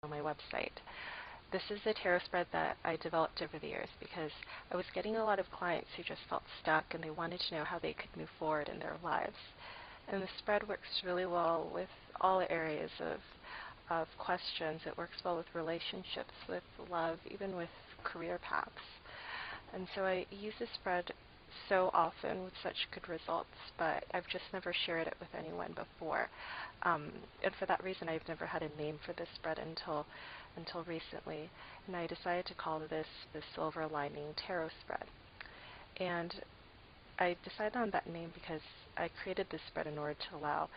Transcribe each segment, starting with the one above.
my website. This is a tarot spread that I developed over the years because I was getting a lot of clients who just felt stuck and they wanted to know how they could move forward in their lives. And the spread works really well with all areas of questions. It works well with relationships, with love, even with career paths. And so I use this spread so often with such good results, but I've just never shared it with anyone before. And for that reason, I've never had a name for this spread until recently. And I decided to call this the Silver Lining Tarot Spread. And I decided on that name because I created this spread in order to allow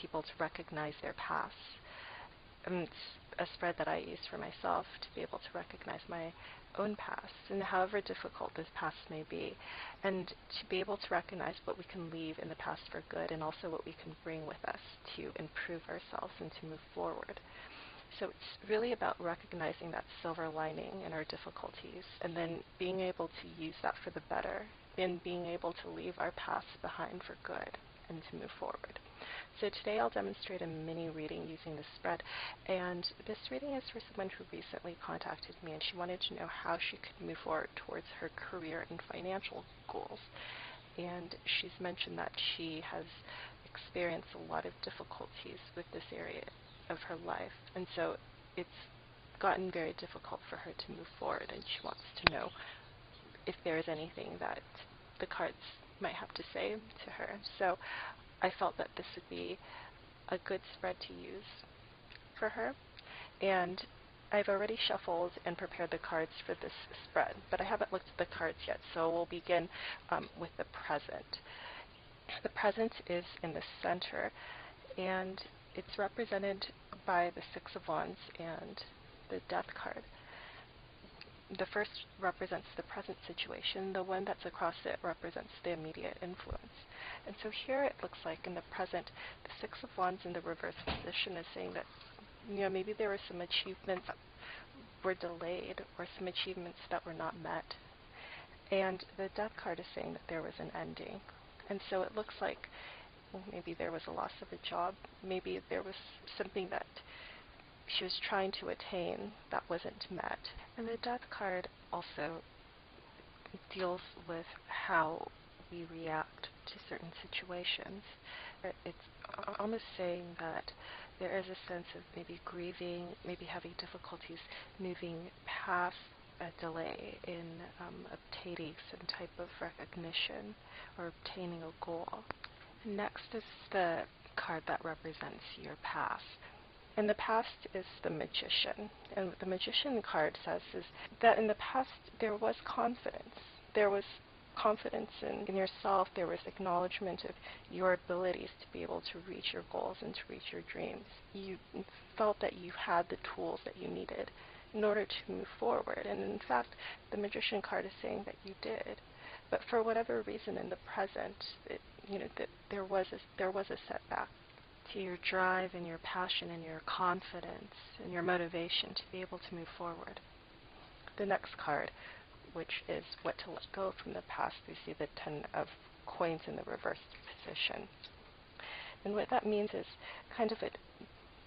people to recognize their pasts. It's a spread that I use for myself to be able to recognize my own past, and however difficult this past may be, and to be able to recognize what we can leave in the past for good, and also what we can bring with us to improve ourselves and to move forward. So it's really about recognizing that silver lining in our difficulties, and then being able to use that for the better, and being able to leave our past behind for good and to move forward. So today I'll demonstrate a mini reading using this spread, and this reading is for someone who recently contacted me and she wanted to know how she could move forward towards her career and financial goals. And she's mentioned that she has experienced a lot of difficulties with this area of her life, and so it's gotten very difficult for her to move forward, and she wants to know if there is anything that the cards might have to say to her. So I felt that this would be a good spread to use for her, and I've already shuffled and prepared the cards for this spread, but I haven't looked at the cards yet, so we'll begin with the present. The present is in the center, and it's represented by the Six of Wands and the Death card. The first represents the present situation. The one that's across it represents the immediate influence. And so here it looks like in the present, the Six of Wands in the reverse position is saying that, maybe there were some achievements that were delayed or some achievements that were not met. And the Death card is saying that there was an ending. And so it looks like maybe there was a loss of a job. Maybe there was something that she was trying to attain that wasn't met. And the Death card also deals with how we react to certain situations. It's almost saying that there is a sense of maybe grieving, maybe having difficulties moving past a delay in obtaining some type of recognition or obtaining a goal. Next is the card that represents your past. And the past is the Magician. And what the Magician card says is that in the past there was confidence. There was confidence in yourself. There was acknowledgement of your abilities to be able to reach your goals and to reach your dreams. You felt that you had the tools that you needed in order to move forward. And in fact, the Magician card is saying that you did. But for whatever reason in the present, that there was a setback to your drive and your passion and your confidence and your motivation to be able to move forward. The next card, which is what to let go from the past, we see the Ten of Coins in the reversed position. And what that means is kind of a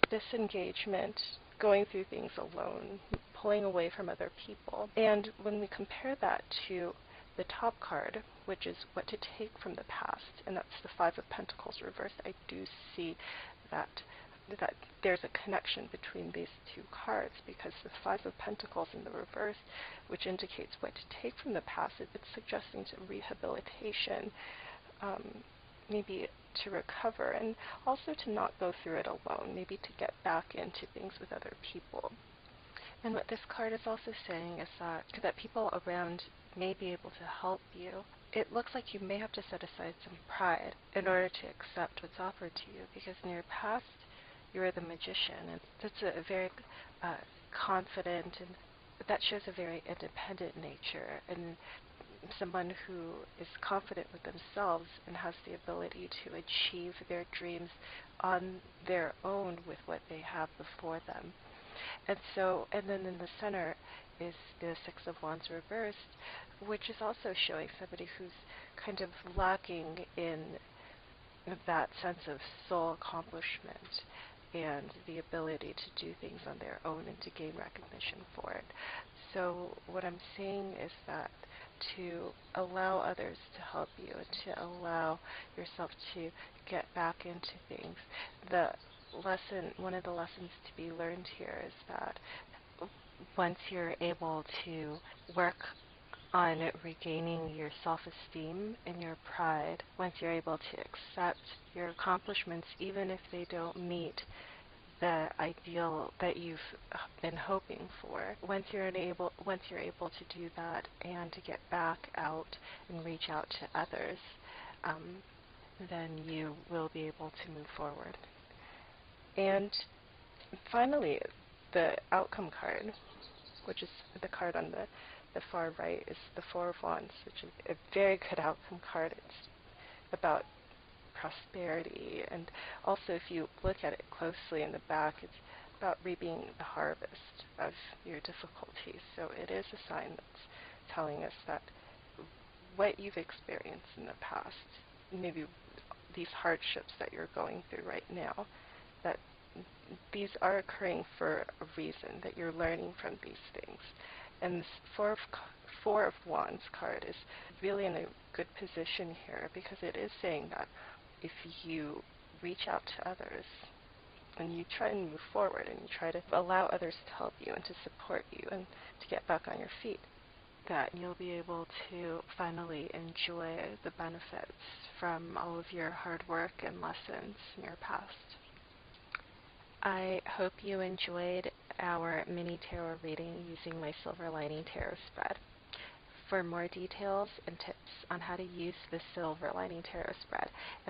disengagement, going through things alone, pulling away from other people. And when we compare that to the top card, which is what to take from the past, and that's the Five of Pentacles reversed, I do see that there's a connection between these two cards, because the Five of Pentacles in the reverse, which indicates what to take from the past, it's suggesting to rehabilitation, maybe to recover, and also to not go through it alone, maybe to get back into things with other people. And what this card is also saying is that people around may be able to help you. It looks like you may have to set aside some pride in order to accept what's offered to you, because in your past, you were the Magician, and that's a very confident, and that shows a very independent nature, and someone who is confident with themselves and has the ability to achieve their dreams on their own with what they have before them. And then in the center is the Six of Wands reversed, which is also showing somebody who's kind of lacking in that sense of soul accomplishment. and the ability to do things on their own and to gain recognition for it. So what I'm saying is that to allow others to help you, to allow yourself to get back into things, one of the lessons to be learned here is that once you're able to work on regaining your self-esteem and your pride, once you're able to accept your accomplishments, even if they don't meet the ideal that you've been hoping for, once you're able to do that and to get back out and reach out to others, then you will be able to move forward. And finally, the outcome card, which is the card on the far right, is the Four of Wands, which is a very good outcome card. It's about prosperity, and also if you look at it closely in the back, it's about reaping the harvest of your difficulties. So it is a sign that's telling us that what you've experienced in the past, maybe these hardships that you're going through right now, that these are occurring for a reason, that you're learning from these things. And this Four of Wands card is really in a good position here, because it is saying that if you reach out to others and you try and move forward and you try to allow others to help you and to support you and to get back on your feet, that you'll be able to finally enjoy the benefits from all of your hard work and lessons in your past. I hope you enjoyed our mini tarot reading using my Silver Lining Tarot spread. For more details and tips on how to use the Silver Lining Tarot spread and